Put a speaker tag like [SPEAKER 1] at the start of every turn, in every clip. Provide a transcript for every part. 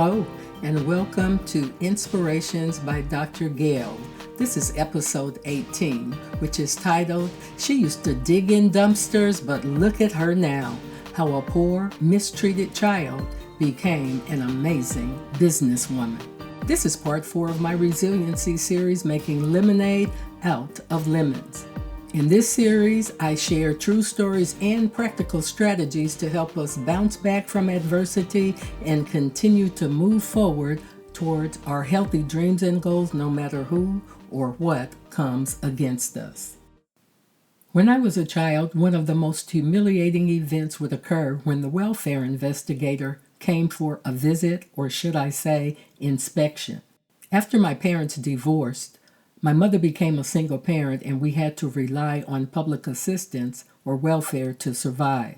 [SPEAKER 1] Hello, and welcome to Inspirations by Dr. Gail. This is episode 18, which is titled, She Used to Dig in Dumpsters, but Look at Her Now, How a Poor, Mistreated Child Became an Amazing Businesswoman. This is part 4 of my Resiliency series, Making Lemonade Out of Lemons. In this series, I share true stories and practical strategies to help us bounce back from adversity and continue to move forward towards our healthy dreams and goals, no matter who or what comes against us. When I was a child, one of the most humiliating events would occur when the welfare investigator came for a visit, or should I say, inspection. After my parents divorced, my mother became a single parent and we had to rely on public assistance or welfare to survive.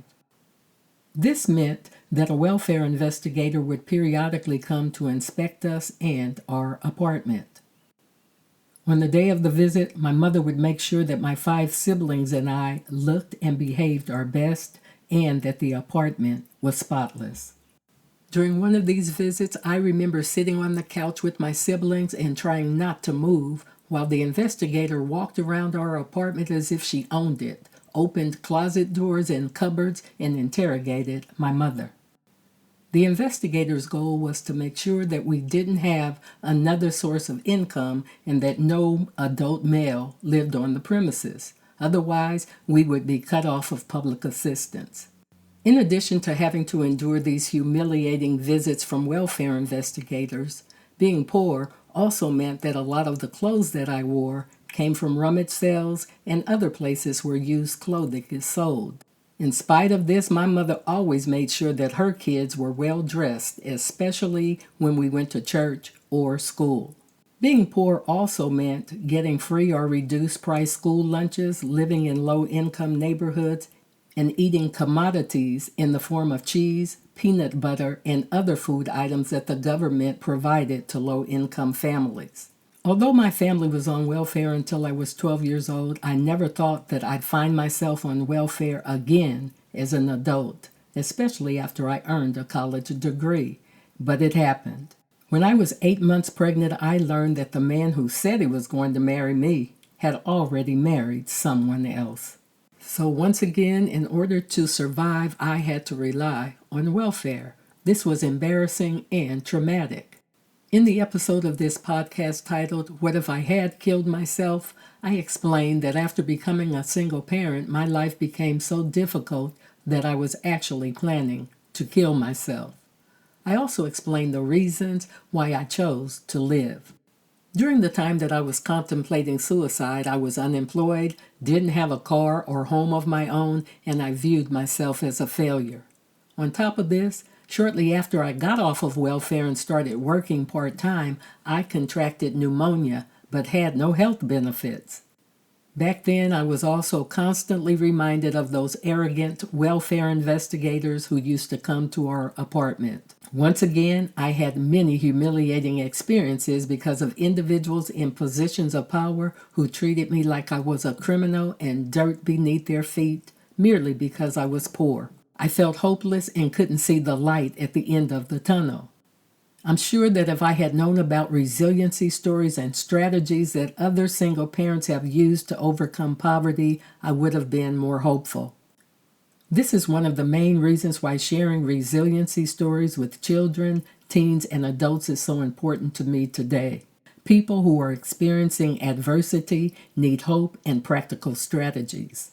[SPEAKER 1] This meant that a welfare investigator would periodically come to inspect us and our apartment. On the day of the visit, my mother would make sure that my 5 siblings and I looked and behaved our best and that the apartment was spotless. During one of these visits, I remember sitting on the couch with my siblings and trying not to move while the investigator walked around our apartment as if she owned it, opened closet doors and cupboards, and interrogated my mother. The investigator's goal was to make sure that we didn't have another source of income and that no adult male lived on the premises. Otherwise, we would be cut off of public assistance. In addition to having to endure these humiliating visits from welfare investigators, being poor also meant that a lot of the clothes that I wore came from rummage sales and other places where used clothing is sold. In spite of this, my mother always made sure that her kids were well dressed, especially when we went to church or school. Being poor also meant getting free or reduced price school lunches, living in low-income neighborhoods, and eating commodities in the form of cheese, peanut butter, and other food items that the government provided to low-income families. Although my family was on welfare until I was 12 years old, I never thought that I'd find myself on welfare again as an adult, especially after I earned a college degree. But it happened. When I was 8 months pregnant, I learned that the man who said he was going to marry me had already married someone else. So once again, in order to survive, I had to rely on welfare. This was embarrassing and traumatic. In the episode of this podcast titled, What If I Had Killed Myself?, I explained that after becoming a single parent, my life became so difficult that I was actually planning to kill myself. I also explained the reasons why I chose to live. During the time that I was contemplating suicide, I was unemployed, didn't have a car or home of my own, and I viewed myself as a failure. On top of this, shortly after I got off of welfare and started working part-time, I contracted pneumonia but had no health benefits. Back then, I was also constantly reminded of those arrogant welfare investigators who used to come to our apartment. Once again, I had many humiliating experiences because of individuals in positions of power who treated me like I was a criminal and dirt beneath their feet merely because I was poor. I felt hopeless and couldn't see the light at the end of the tunnel. I'm sure that if I had known about resiliency stories and strategies that other single parents have used to overcome poverty, I would have been more hopeful. This is one of the main reasons why sharing resiliency stories with children, teens, and adults is so important to me today. People who are experiencing adversity need hope and practical strategies.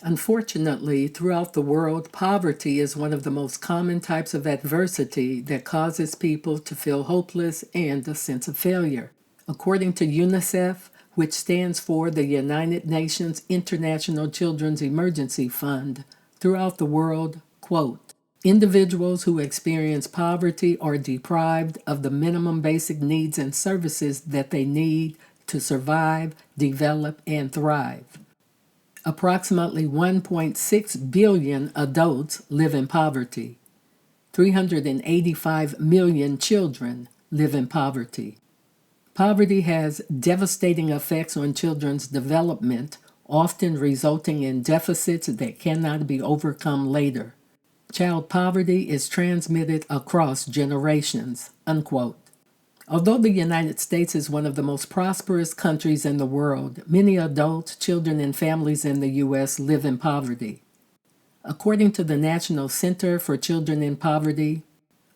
[SPEAKER 1] Unfortunately, throughout the world, poverty is one of the most common types of adversity that causes people to feel hopeless and a sense of failure. According to UNICEF, which stands for the United Nations International Children's Emergency Fund, throughout the world, quote, individuals who experience poverty are deprived of the minimum basic needs and services that they need to survive, develop, and thrive. Approximately 1.6 billion adults live in poverty. 385 million children live in poverty. Poverty has devastating effects on children's development, often resulting in deficits that cannot be overcome later. Child poverty is transmitted across generations, unquote. Although the United States is one of the most prosperous countries in the world, many adults, children, and families in the U.S. live in poverty. According to the National Center for Children in Poverty,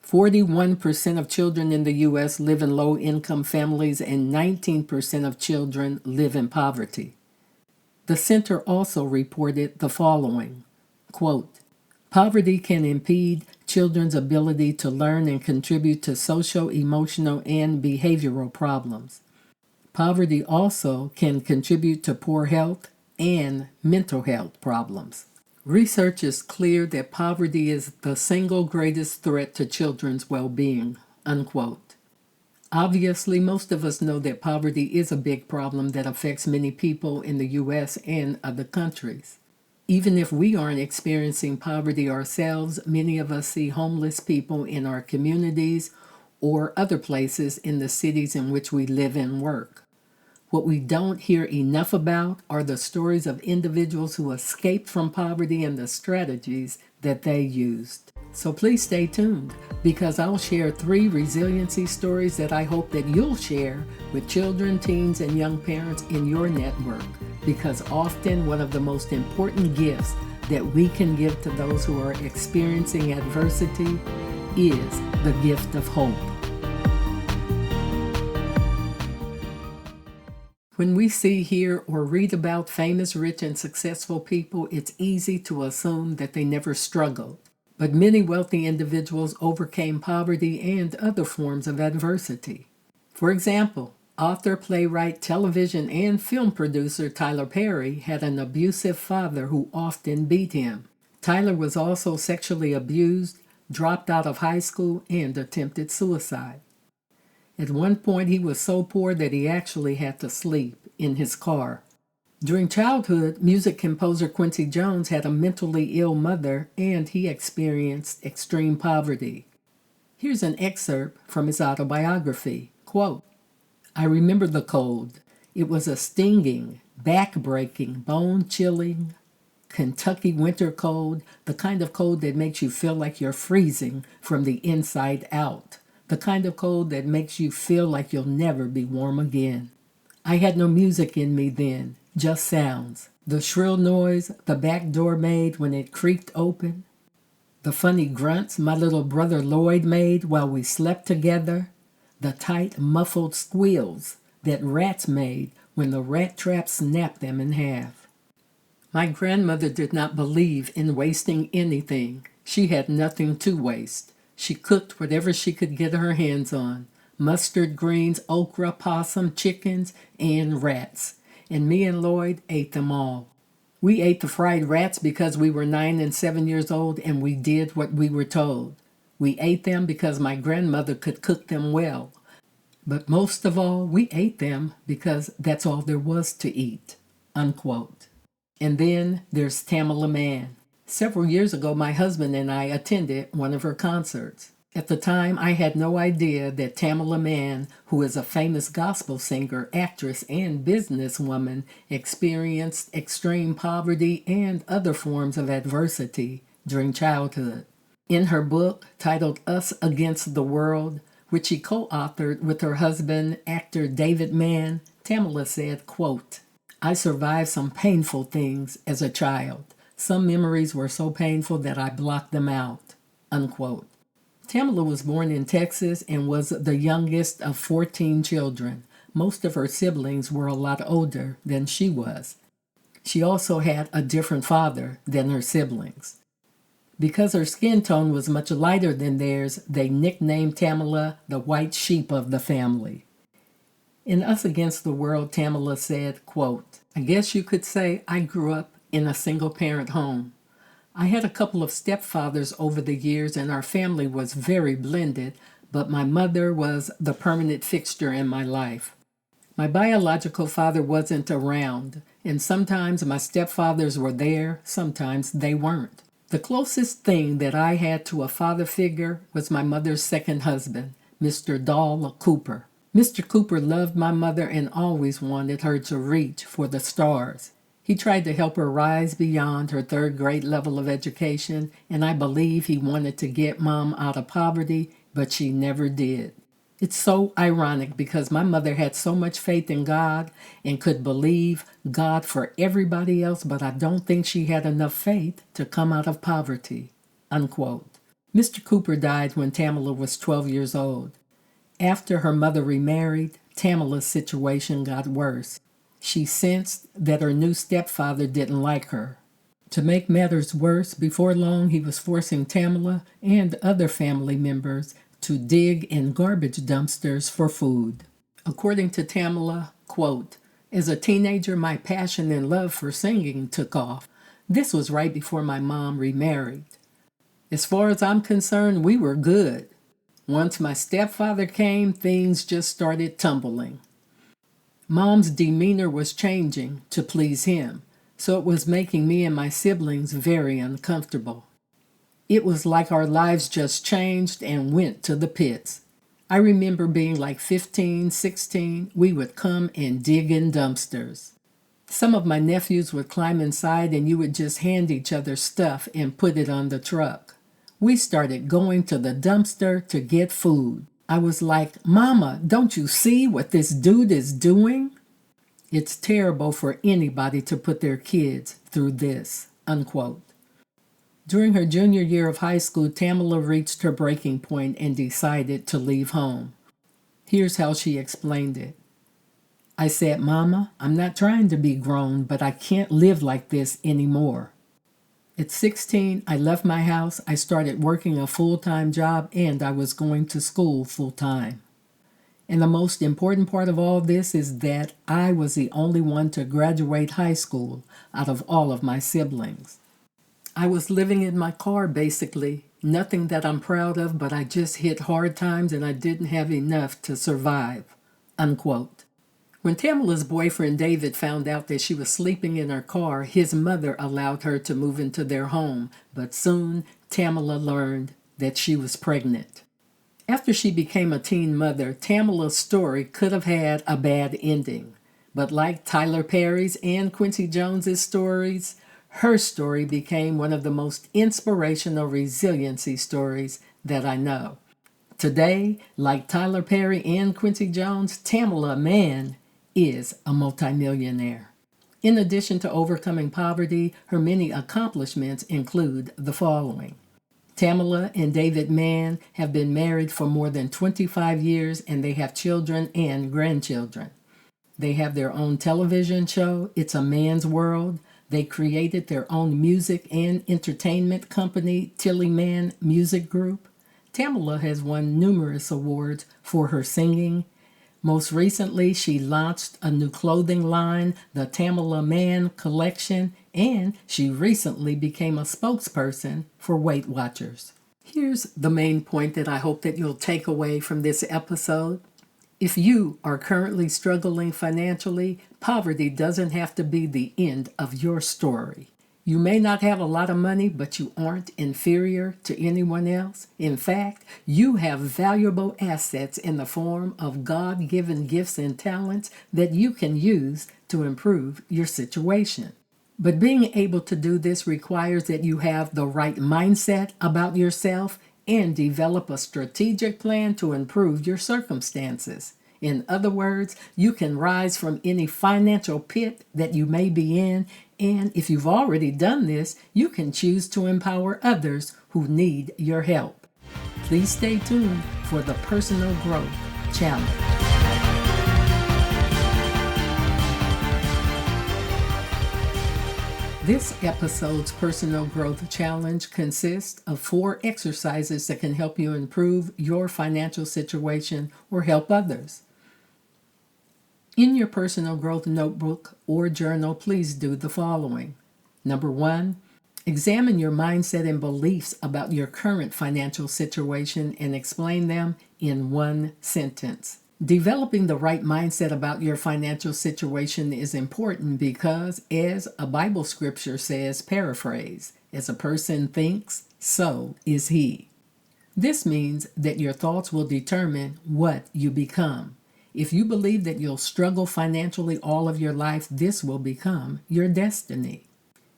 [SPEAKER 1] 41% of children in the U.S. live in low-income families and 19% of children live in poverty. The center also reported the following, quote, poverty can impede children's ability to learn and contribute to social, emotional, and behavioral problems. Poverty also can contribute to poor health and mental health problems. Research is clear that poverty is the single greatest threat to children's well-being, unquote. Obviously, most of us know that poverty is a big problem that affects many people in the U.S. and other countries. Even if we aren't experiencing poverty ourselves, many of us see homeless people in our communities or other places in the cities in which we live and work. What we don't hear enough about are the stories of individuals who escaped from poverty and the strategies that they used. So please stay tuned, because I'll share 3 resiliency stories that I hope that you'll share with children, teens, and young parents in your network, because often one of the most important gifts that we can give to those who are experiencing adversity is the gift of hope. When we see, hear, or read about famous, rich, and successful people, it's easy to assume that they never struggled. But many wealthy individuals overcame poverty and other forms of adversity. For example, author, playwright, television, and film producer Tyler Perry had an abusive father who often beat him. Tyler was also sexually abused, dropped out of high school, and attempted suicide. At one point, he was so poor that he actually had to sleep in his car. During childhood, music composer Quincy Jones had a mentally ill mother, and he experienced extreme poverty. Here's an excerpt from his autobiography. Quote, I remember the cold. It was a stinging, back-breaking, bone-chilling Kentucky winter cold, the kind of cold that makes you feel like you're freezing from the inside out, the kind of cold that makes you feel like you'll never be warm again. I had no music in me then, just sounds. The shrill noise the back door made when it creaked open, the funny grunts my little brother Lloyd made while we slept together, the tight, muffled squeals that rats made when the rat trap snapped them in half. My grandmother did not believe in wasting anything. She had nothing to waste. She cooked whatever she could get her hands on. Mustard greens, okra, possum, chickens, and rats. And me and Lloyd ate them all. We ate the fried rats because we were 9 and 7 years old, and we did what we were told. We ate them because my grandmother could cook them well. But most of all, we ate them because that's all there was to eat, unquote. And then there's Tamala Mann. Several years ago, my husband and I attended one of her concerts. At the time, I had no idea that Tamala Mann, who is a famous gospel singer, actress, and businesswoman, experienced extreme poverty and other forms of adversity during childhood. In her book, titled Us Against the World, which she co-authored with her husband, actor David Mann, Tamala said, quote, I survived some painful things as a child. Some memories were so painful that I blocked them out, unquote. Tamala was born in Texas and was the youngest of 14 children. Most of her siblings were a lot older than she was. She also had a different father than her siblings. Because her skin tone was much lighter than theirs, they nicknamed Tamala the white sheep of the family. In Us Against the World, Tamala said, quote, I guess you could say I grew up in a single-parent home. I had a couple of stepfathers over the years, and our family was very blended, but my mother was the permanent fixture in my life. My biological father wasn't around, and sometimes my stepfathers were there, sometimes they weren't. The closest thing that I had to a father figure was my mother's second husband, Mr. Dahl Cooper. Mr. Cooper loved my mother and always wanted her to reach for the stars. He tried to help her rise beyond her third grade level of education, and I believe he wanted to get Mom out of poverty, but she never did. It's so ironic because my mother had so much faith in God and could believe God for everybody else, but I don't think she had enough faith to come out of poverty." Unquote. Mr. Cooper died when Tamala was 12 years old. After her mother remarried, Tamala's situation got worse. She sensed that her new stepfather didn't like her. To make matters worse, before long he was forcing Tamala and other family members to dig in garbage dumpsters for food. According to Tamala, quote, "As a teenager, my passion and love for singing took off. This was right before my mom remarried. As far as I'm concerned, we were good. Once my stepfather came, things just started tumbling. Mom's demeanor was changing to please him, so it was making me and my siblings very uncomfortable. It was like our lives just changed and went to the pits. I remember being like 15, 16, we would come and dig in dumpsters. Some of my nephews would climb inside and you would just hand each other stuff and put it on the truck. We started going to the dumpster to get food. I was like, 'Mama, don't you see what this dude is doing?' It's terrible for anybody to put their kids through this." Unquote. During her junior year of high school, Tamala reached her breaking point and decided to leave home. Here's how she explained it. "I said, 'Mama, I'm not trying to be grown, but I can't live like this anymore.' At 16, I left my house, I started working a full-time job, and I was going to school full-time. And the most important part of all this is that I was the only one to graduate high school out of all of my siblings. I was living in my car, basically. Nothing that I'm proud of, but I just hit hard times and I didn't have enough to survive." Unquote. When Tamala's boyfriend David found out that she was sleeping in her car, his mother allowed her to move into their home, but soon Tamala learned that she was pregnant. After she became a teen mother, Tamala's story could have had a bad ending. But like Tyler Perry's and Quincy Jones's stories, her story became one of the most inspirational resiliency stories that I know. Today, like Tyler Perry and Quincy Jones, Tamala Mann is a multimillionaire. In addition to overcoming poverty, her many accomplishments include the following. Tamala and David Mann have been married for more than 25 years and they have children and grandchildren. They have their own television show, It's a Man's World. They created their own music and entertainment company, Tilly Mann Music Group. Tamala has won numerous awards for her singing. Most recently, she launched a new clothing line, the Tamala Mann Collection, and she recently became a spokesperson for Weight Watchers. Here's the main point that I hope that you'll take away from this episode. If you are currently struggling financially, poverty doesn't have to be the end of your story. You may not have a lot of money, but you aren't inferior to anyone else. In fact, you have valuable assets in the form of God-given gifts and talents that you can use to improve your situation. But being able to do this requires that you have the right mindset about yourself and develop a strategic plan to improve your circumstances. In other words, you can rise from any financial pit that you may be in, and if you've already done this, you can choose to empower others who need your help. Please stay tuned for the Personal Growth Challenge. This episode's Personal Growth Challenge consists of 4 exercises that can help you improve your financial situation or help others. In your personal growth notebook or journal, please do the following. Number 1, examine your mindset and beliefs about your current financial situation and explain them in 1 sentence. Developing the right mindset about your financial situation is important because, as a Bible scripture says, paraphrase, as a person thinks, so is he. This means that your thoughts will determine what you become. If you believe that you'll struggle financially all of your life, this will become your destiny.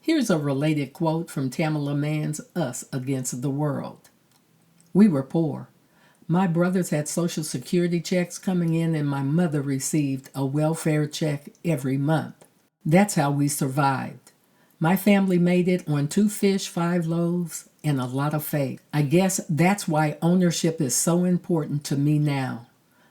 [SPEAKER 1] Here's a related quote from Tamala Mann's Us Against the World. We were poor. My brothers had Social Security checks coming in, and my mother received a welfare check every month. That's how we survived. My family made it on 2 fish, 5 loaves, and a lot of faith. I guess that's why ownership is so important to me now.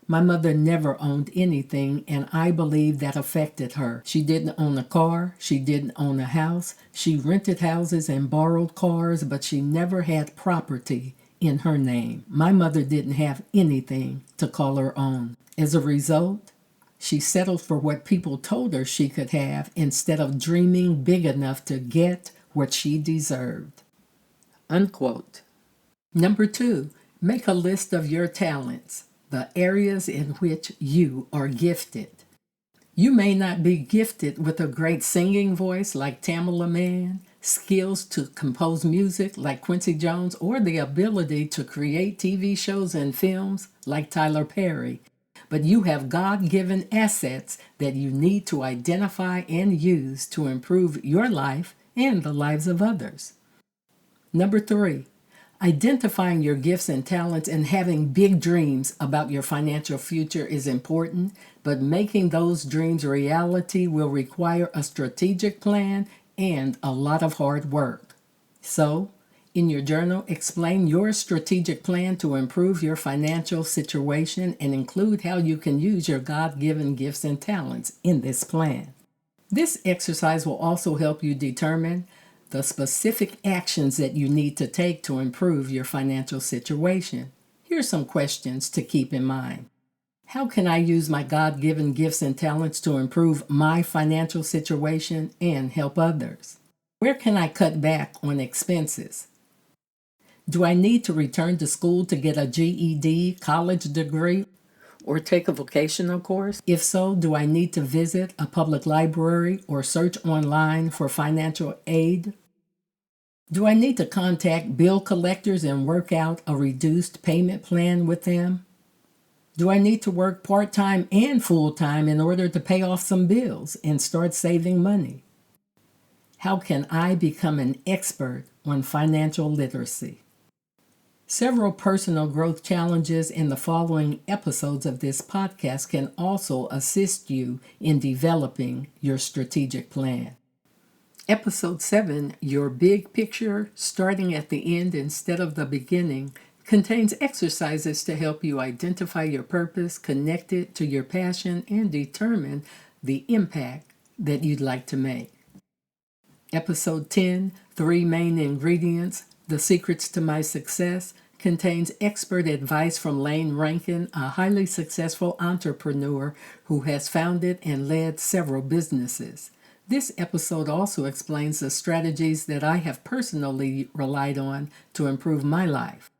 [SPEAKER 1] My mother never owned anything, and I believe that affected her. She didn't own a car. She didn't own a house. She rented houses and borrowed cars, but she never had property in her name. My mother didn't have anything to call her own. As a result, she settled for what people told her she could have instead of dreaming big enough to get what she deserved. Unquote. Number 2, make a list of your talents, the areas in which you are gifted. You may not be gifted with a great singing voice like Tamala Mann, skills to compose music like Quincy Jones, or the ability to create TV shows and films like Tyler Perry. But you have God-given assets that you need to identify and use to improve your life and the lives of others. Number 3, identifying your gifts and talents and having big dreams about your financial future is important, but making those dreams reality will require a strategic plan and a lot of hard work. So, in your journal, explain your strategic plan to improve your financial situation and include how you can use your God-given gifts and talents in this plan. This exercise will also help you determine the specific actions that you need to take to improve your financial situation. Here's some questions to keep in mind. How can I use my God-given gifts and talents to improve my financial situation and help others? Where can I cut back on expenses? Do I need to return to school to get a GED, college degree, or take a vocational course? If so, do I need to visit a public library or search online for financial aid? Do I need to contact bill collectors and work out a reduced payment plan with them? Do I need to work part-time and full-time in order to pay off some bills and start saving money? How can I become an expert on financial literacy? Several personal growth challenges in the following episodes of this podcast can also assist you in developing your strategic plan. Episode 7, Your Big Picture, Starting at the End Instead of the Beginning, contains exercises to help you identify your purpose, connect it to your passion, and determine the impact that you'd like to make. Episode 10, 3 Main Ingredients, The Secrets to My Success, contains expert advice from Lane Rankin, a highly successful entrepreneur who has founded and led several businesses. This episode also explains the strategies that I have personally relied on to improve my life.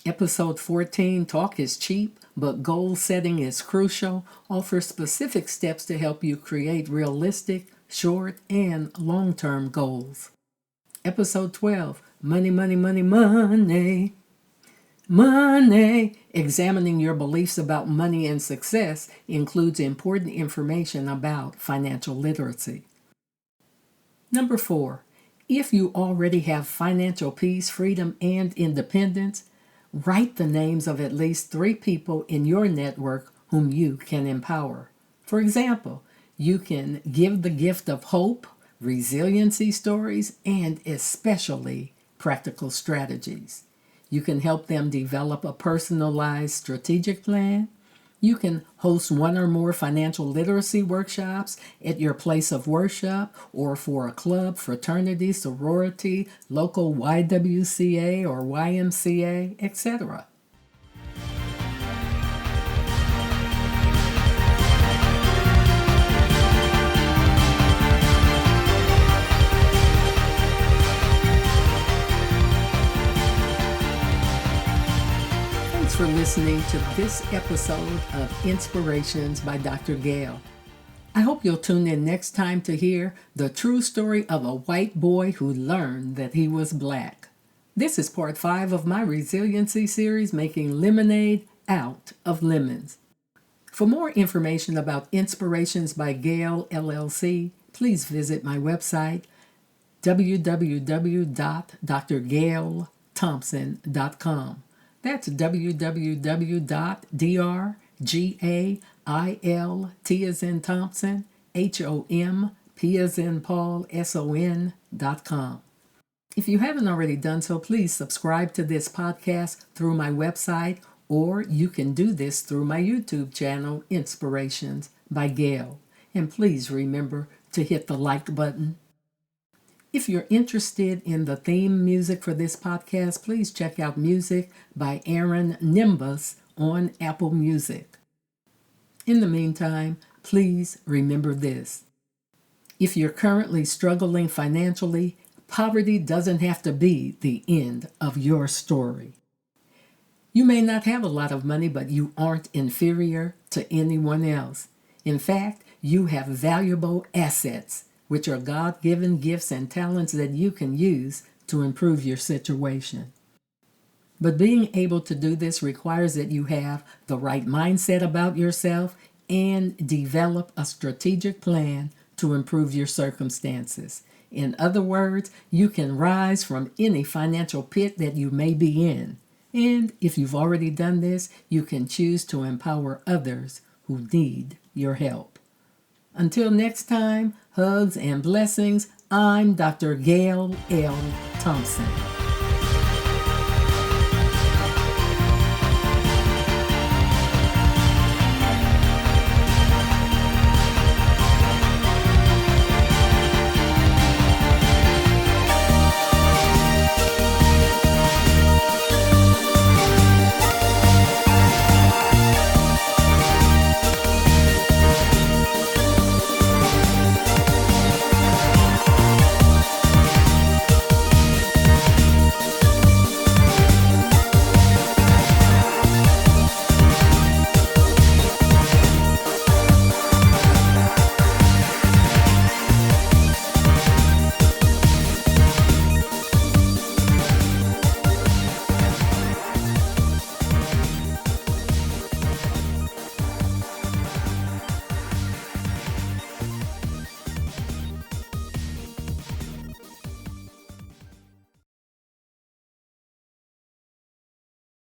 [SPEAKER 1] Episode 14, Talk is Cheap, but Goal Setting is Crucial, offers specific steps to help you create realistic, short, and long-term goals. Episode 12, Money, Money, Money, Money. Money! Examining your beliefs about money and success includes important information about financial literacy. Number 4, if you already have financial peace, freedom, and independence, write the names of at least 3 people in your network whom you can empower. For example, you can give the gift of hope, resiliency stories, and especially practical strategies. You can help them develop a personalized strategic plan. You can host 1 or more financial literacy workshops at your place of worship or for a club, fraternity, sorority, local YWCA or YMCA, etc. For listening to this episode of Inspirations by Dr. Gail. I hope you'll tune in next time to hear the true story of a white boy who learned that he was black. This is part 5 of my Resiliency series, Making Lemonade Out of Lemons. For more information about Inspirations by Gail LLC, please visit my website www.drgailthompson.com. That's www.drgail, as in Thompson, HOMP as in Paul, SON.com. If you haven't already done so, please subscribe to this podcast through my website, or you can do this through my YouTube channel, Inspirations by Gail. And please remember to hit the like button. If you're interested in the theme music for this podcast, please check out music by Aaron Nimbus on Apple Music. In the meantime, please remember this. If you're currently struggling financially, poverty doesn't have to be the end of your story. You may not have a lot of money, but you aren't inferior to anyone else. In fact, you have valuable assets, which are God-given gifts and talents that you can use to improve your situation. But being able to do this requires that you have the right mindset about yourself and develop a strategic plan to improve your circumstances. In other words, you can rise from any financial pit that you may be in. And if you've already done this, you can choose to empower others who need your help. Until next time, hugs and blessings. I'm Dr. Gail L. Thompson.